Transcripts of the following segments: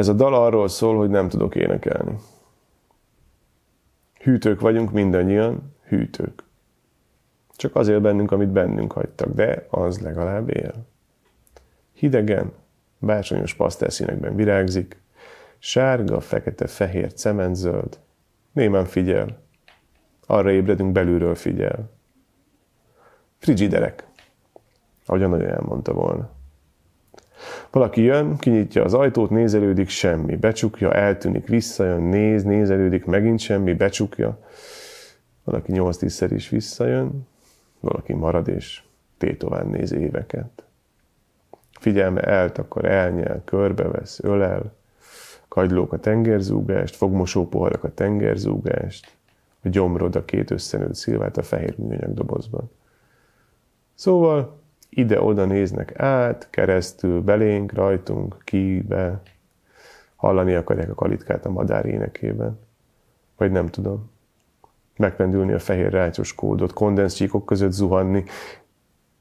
Ez a dal arról szól, hogy nem tudok énekelni. Hűtők vagyunk mindannyian, hűtők. Csak azért bennünk, amit bennünk hagytak, de az legalább él. Hidegen, bársonyos pasztelszínekben virágzik, sárga, fekete, fehér, cementzöld. Némán figyel. Arra ébredünk, belülről figyel. Frigiderek, ahogy a nagyon elmondta volna. Valaki jön, kinyitja az ajtót, nézelődik, semmi. Becsukja, eltűnik, visszajön, nézelődik, megint semmi, becsukja. Valaki 8-10-szer is visszajön, valaki marad és tétován néz éveket. Figyelme eltakar, elnyel, körbevesz, ölel, kagylók a tengerzúgást, fogmosópoharak a tengerzúgást, a gyomrod a két összenőtt szilvát a fehér műanyag dobozban. Szóval ide-oda néznek át, keresztül, belénk, rajtunk, kibe. Hallani akarják a kalitkát a madár énekében. Vagy nem tudom. Megpendülni a fehér rácsos kódot, kondenszcsíkok között zuhanni,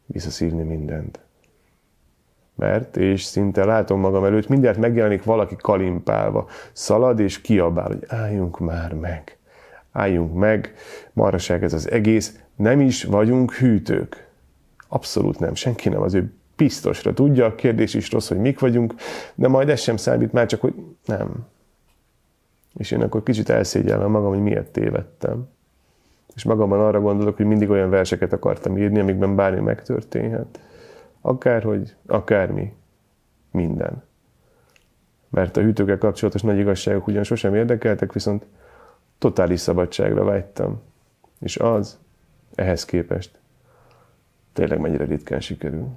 visszaszívni mindent. Mert, és szinte látom magam előtt, mindjárt megjelenik valaki kalimpálva, szalad és kiabál, hogy álljunk már meg. Álljunk meg, marhaság ez az egész, nem is vagyunk hűtők. Abszolút nem, senki nem, az ő biztosra tudja, a kérdés is rossz, hogy mik vagyunk, de majd ez sem számít már, csak hogy nem. És én akkor kicsit elszégyellem magam, hogy miért tévedtem. És magamban arra gondolok, hogy mindig olyan verseket akartam írni, amikben bármi megtörténhet. Akárhogy, akármi, minden. Mert a hűtőkkel kapcsolatos nagy igazságok ugyan sosem érdekeltek, viszont totális szabadságra vágytam. És az, ehhez képest, tényleg mennyire ritkán sikerül.